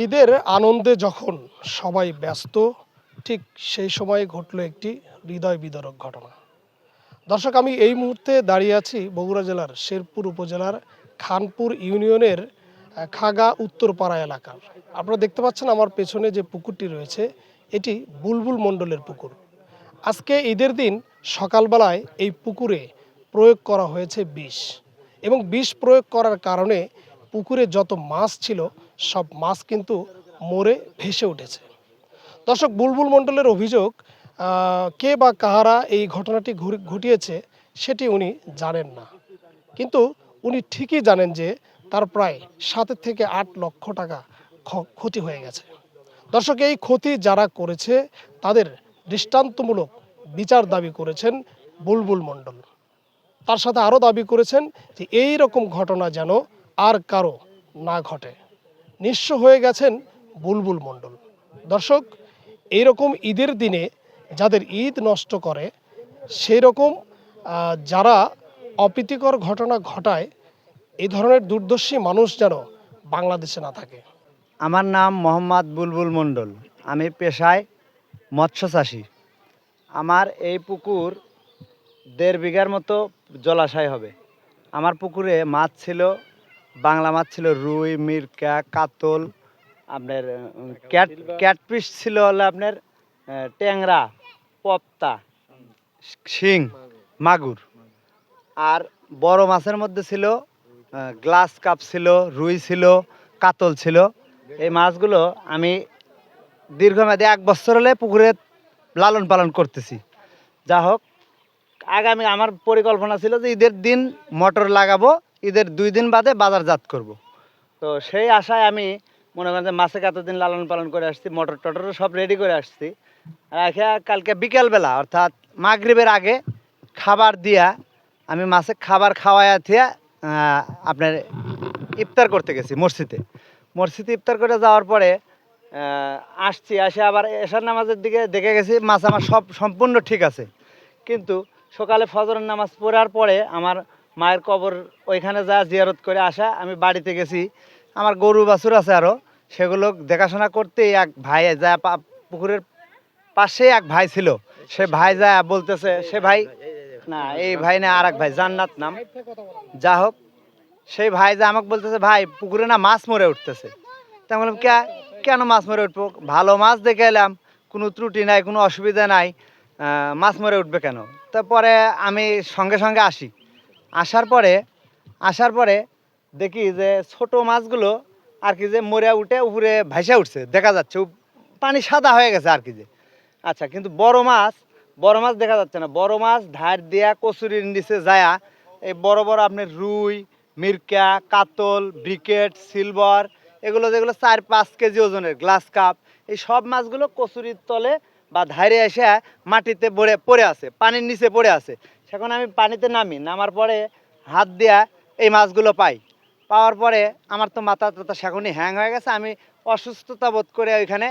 ঈদের আনন্দে যখন সবাই ব্যস্ত, ঠিক সেই সময় ঘটল একটি হৃদয় বিদারক ঘটনা। দর্শক, আমি এই মুহূর্তে দাঁড়িয়ে আছি বগুড়া জেলার শেরপুর উপজেলার খানপুর ইউনিয়নের খাগা উত্তরপাড়া এলাকার। আপনারা দেখতে পাচ্ছেন আমার পেছনে যে পুকুরটি রয়েছে, এটি বুলবুল মণ্ডলের পুকুর। আজকে ঈদের দিন সকালবেলায় এই পুকুরে প্রয়োগ করা হয়েছে বিষ, এবং বিষ প্রয়োগ করার কারণে পুকুরে যত মাছ ছিল সব মাছ কিন্তু মরে ভেসে উঠেছে। দর্শক, বুলবুল মণ্ডলের অভিযোগ, কে বা কাহারা এই ঘটনাটি ঘটিয়েছে সেটি উনি জানেন না, কিন্তু উনি ঠিকই জানেন যে তার প্রায় 7 থেকে 8 লক্ষ টাকা ক্ষতি হয়ে গেছে। দর্শক, এই ক্ষতি যারা করেছে তাদের দৃষ্টান্তমূলক বিচার দাবি করেছেন বুলবুল মণ্ডল। তার সাথে আরও দাবি করেছেন যে এই রকম ঘটনা যেন আর কারো না ঘটে। নিঃস্ব হয়ে গেছেন বুলবুল মণ্ডল। দর্শক, এইরকম ঈদের দিনে যাদের ঈদ নষ্ট করে, সেই রকম যারা অপ্রীতিকর ঘটনা ঘটায়, এই ধরনের দুর্দর্শী মানুষ যেন বাংলাদেশে না থাকে। আমার নাম মোহাম্মদ বুলবুল মণ্ডল। আমি পেশায় মৎস্য চাষী। আমার এই পুকুর 1.5 বিঘার মতো জলাশয় হবে। আমার পুকুরে মাছ ছিল, বাংলা মাছ ছিল রুই, মিরকা, কাতল, আপনার ক্যাটফিশ ছিল, হলো আপনার ট্যাংরা, পপ্তা, শিং, মাগুর। আর বড় মাছের মধ্যে ছিল গ্লাস কাপ ছিল, রুই ছিল, কাতল ছিল। এই মাছগুলো আমি দীর্ঘমেয়াদী 1 বছর হলে পুকুরে লালন পালন করতেছি। যা হোক, আগামী আমার পরিকল্পনা ছিল যে ঈদের দিন মোটর লাগাবো, ঈদের 2 দিন বাদে বাজারজাত করব। তো সেই আশায় আমি মনে করেন যে মাছে এতদিন লালন পালন করে আসছি, মোটর টটরও সব রেডি করে আসছি। রেখে কালকে বিকেলবেলা অর্থাৎ মাগরিবের আগে খাবার দিয়া আমি মাছে খাবার খাওয়াইয়া থিয়া আপনার ইফতার করতে গেছি মসজিদে ইফতার করে যাওয়ার পরে আসছি, আসে আবার এশার নামাজের দিকে দেখে গেছি মাছ আমার সব সম্পূর্ণ ঠিক আছে। কিন্তু সকালে ফজরের নামাজ পড়ার পরে আমার মায়ের কবর ওইখানে যা জিয়ারত করে আসা, আমি বাড়িতে গেছি। আমার গরু বাছুর আছে আরও, সেগুলো দেখাশোনা করতে এক ভাই যা পুকুরের পাশে এক ভাই ছিল, সে ভাই যা বলতেছে, সে ভাই না, এই ভাই না, আর এক ভাই, জান্নাত নাম। যা হোক, সেই ভাই যা আমাকে বলতেছে, ভাই পুকুরে না মাছ মরে উঠতেছে। তা আমি বললাম, কেন মাছ মরে উঠবো? ভালো মাছ দেখে এলাম, কোনো ত্রুটি নাই, কোনো অসুবিধা নাই, মাছ মরে উঠবে কেন? তারপরে আমি সঙ্গে সঙ্গে আসার পরে দেখি যে ছোট মাছগুলো আর কি যে মরে উঠে উপরে ভাইসা উঠছে, দেখা যাচ্ছে পানি সাদা হয়ে গেছে আর কি যে। আচ্ছা, কিন্তু বড় মাছ দেখা যাচ্ছে না। বড় মাছ ধার দিয়া কচুরির নিচে যায়া এই বড় বড় আপনার রুই, মিরকা, কাতল, ব্রিকেট, সিলভার, এগুলো যেগুলো 4-5 কেজি ওজনের, গ্লাস কাপ, এই সব মাছগুলো কচুরির তলে বা ধারে এসে মাটিতে পড়ে আছে, পানির নিচে পড়ে আছে। সেখন আমি পানিতে নামার পরে হাত দিয়া এই মাছগুলো পাওয়ার পরে আমার তো মাথা টাথা সেখনই হ্যাং হয়ে গেছে। আমি অসুস্থতা বোধ করে ওইখানে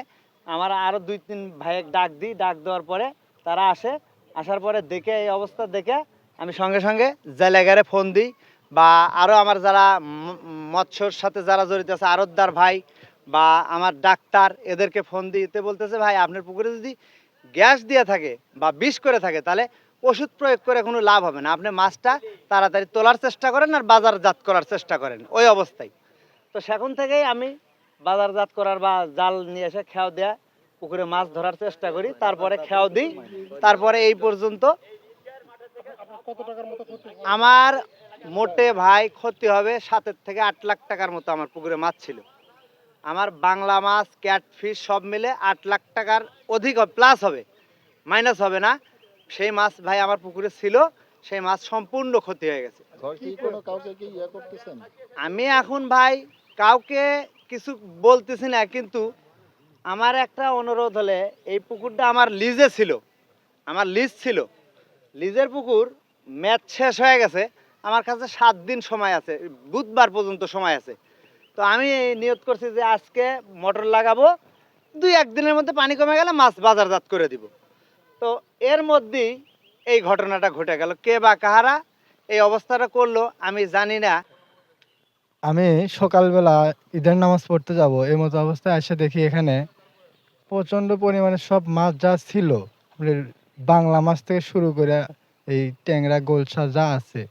আমার আরও 2-3 ভাইয়ের ডাক দেওয়ার পরে তারা আসার পরে দেখে, এই অবস্থা দেখে আমি সঙ্গে সঙ্গে জেলেগারে ফোন দিই, বা আরও আমার যারা মৎস্যর সাথে যারা জড়িত আছে, আড়তদার ভাই বা আমার ডাক্তার, এদেরকে ফোন দিতে বলতেছে, ভাই আপনার পুকুরে যদি গ্যাস দিয়ে থাকে বা বিষ করে থাকে, তাহলে ওষুধ প্রয়োগ করে কোনো লাভ হবে না। আপনি মাছটা তাড়াতাড়ি তোলার চেষ্টা করেন আর বাজারজাত করার চেষ্টা করেন ওই অবস্থায়। তো সেখান থেকেই আমি বাজারজাত করার বা জাল নিয়ে এসে খেয়াও দেয়া পুকুরে মাছ ধরার চেষ্টা করি, তারপরে খেয়াও দিই। তারপরে এই পর্যন্ত আমার মোটে ভাই ক্ষতি হবে 7 থেকে 8 লাখ টাকার মতো। আমার পুকুরে মাছ ছিল, আমার বাংলা মাছ, ক্যাটফিশ সব মিলে 8 লাখ টাকার অধিক প্লাস হবে, মাইনাস হবে না। সেই মাছ ভাই আমার পুকুরে ছিল, সেই মাছ সম্পূর্ণ ক্ষতি হয়ে গেছে। আমি এখন ভাই কাউকে কিছু বলতেছি না, কিন্তু আমার একটা অনুরোধ হলে, এই পুকুরটা আমার লিজে ছিল, আমার লিজ ছিল, লিজের পুকুর ম্যাচ শেষ হয়ে গেছে, আমার কাছে 7 দিন সময় আছে, বুধবার পর্যন্ত সময় আছে। তো আমি নিয়ত করছি যে আজকে মোটর লাগাবো, 2-1 দিনের মধ্যে পানি কমে গেলে মাছ বাজারজাত করে দিব। তো এর মধ্যেই এই ঘটনাটা ঘটে গেল। কে বা কাহারা এই অবস্থাটা করলো আমি জানি না। আমি সকালবেলা ঈদের নামাজ পড়তে যাব এই মতো অবস্থায় এসে দেখি এখানে প্রচণ্ড পরিমাণে সব মাছ যা ছিল, আপনার বাংলা মাছ থেকে শুরু করে এই ট্যাংরা গোলসা যা আছে,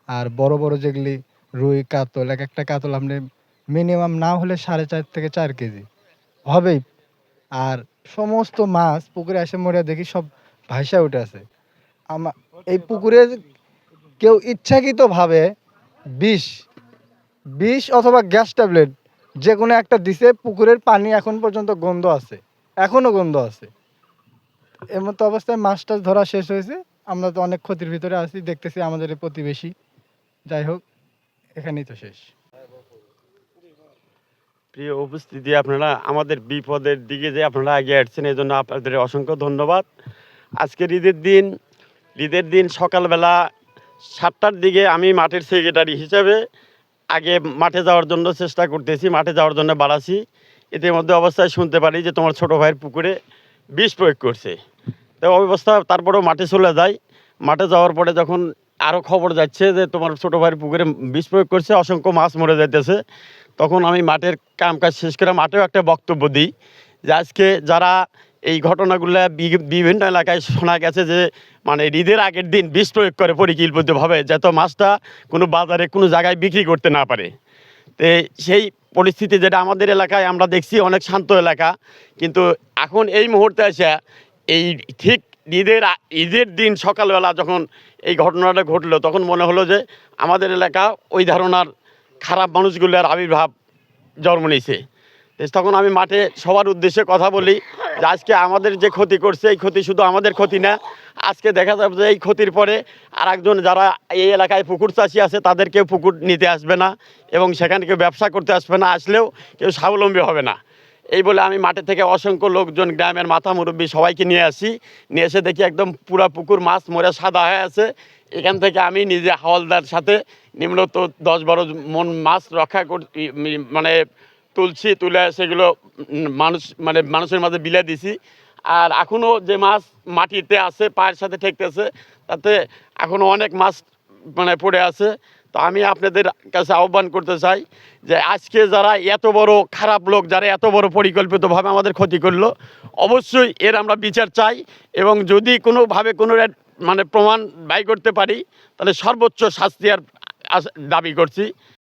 আর বড় বড় যেগুলি রুই কাতল, এক একটা কাতল আপনি মিনিমাম না হলে 4.5 থেকে 4 কেজি হবেই। আর সমস্ত মাছ পুকুরে এসে মরে দেখি সব ভাইসা উঠে আছে। আমার এই পুকুরে কেউ ইচ্ছাকৃতভাবে বিষ বিষ অথবা গ্যাস ট্যাবলেট যে কোনো একটা দিছে, পুকুরের পানি এখন পর্যন্ত গন্ধ আছে, এখনো গন্ধ আছে। এর মতো অবস্থায় মাছ টাছ ধরা শেষ হয়েছে। আমরা তো অনেক ক্ষতির ভিতরে আছি, দেখতেছি আমাদের এই প্রতিবেশী। যাই হোক, এখানেই তো শেষ। প্রিয় উপস্থিতি, আপনারা আমাদের বিপদের দিকে যে আপনারা এগিয়ে আসছেন এই জন্য আপনাদের অসংখ্য ধন্যবাদ। আজকের ঈদের দিন সকালবেলা 7টার দিকে আমি মাঠের সেক্রেটারি হিসেবে আগে মাঠে যাওয়ার জন্য চেষ্টা করতেছি, মাঠে যাওয়ার জন্য বাড়াছি। ইতিমধ্যে অবস্থায় শুনতে পারি যে তোমার ছোটো ভাইয়ের পুকুরে বিষ প্রয়োগ করছে। তো অবস্থা তারপরেও মাঠে চলে যাই। মাঠে যাওয়ার পরে যখন আরও খবর যাচ্ছে যে তোমার ছোটো ভাইয়ের পুকুরে বিষ প্রয়োগ করছে, অসংখ্য মাছ মরে যাইতেছে, তখন আমি মাঠের কাজ শেষ করে মাঠেও একটা বক্তব্য দিই যে আজকে যারা এই ঘটনাগুলো বিভিন্ন এলাকায় শোনা গেছে যে মানে ঈদের আগের দিন বিষ প্রয়োগ করে পরিকল্পিতভাবে, যাতে মাছটা কোনো বাজারে কোনো জায়গায় বিক্রি করতে না পারে। তো সেই পরিস্থিতি যেটা আমাদের এলাকায় আমরা দেখছি, অনেক শান্ত এলাকা, কিন্তু এখন এই মুহূর্তে এসে এই ঠিক ঈদের দিন সকালবেলা যখন এই ঘটনাটা ঘটলো, তখন মনে হলো যে আমাদের এলাকা ওই ধারণার খারাপ মানুষগুলোর আবির্ভাব জন্ম নিয়েছে। তখন আমি মাঠে সবার উদ্দেশ্যে কথা বলি যে আজকে আমাদের যে ক্ষতি করছে, এই ক্ষতি শুধু আমাদের ক্ষতি না, আজকে দেখা যাবে যে এই ক্ষতির পরে আর একজন যারা এই এলাকায় পুকুর চাষি আছে তাদেরকেও পুকুর নিতে আসবে না এবং সেখানে কেউ ব্যবসা করতে আসবে না, আসলেও কেউ স্বাবলম্বী হবে না। এই বলে আমি মাঠে থেকে অসংখ্য লোকজন, গ্রামের মাথা মুরব্বী সবাইকে নিয়ে আসি। নিয়ে এসে দেখি একদম পুরা পুকুর মাছ মরে সাদা হয়ে আছে। এখান থেকে আমি নিজে হাওলদার সাথে নিম্নত 10-12 মন মাছ রক্ষা মানে তুলে সেগুলো মানুষের মাঝে বিলে দিছি। আর এখনও যে মাছ মাটিতে আছে, পায়ের সাথে ঠেকতেছে, তাতে এখনও অনেক মাছ পড়ে আছে। তো আমি আপনাদের কাছে আহ্বান করতে চাই যে আজকে যারা এত বড় খারাপ লোক, যারা এত বড় পরিকল্পিতভাবে আমাদের ক্ষতি করলো, অবশ্যই এর আমরা বিচার চাই এবং যদি কোনোভাবে কোনো প্রমাণ ব্যয় করতে পারি তাহলে সর্বোচ্চ শাস্তি আর দাবি করছি।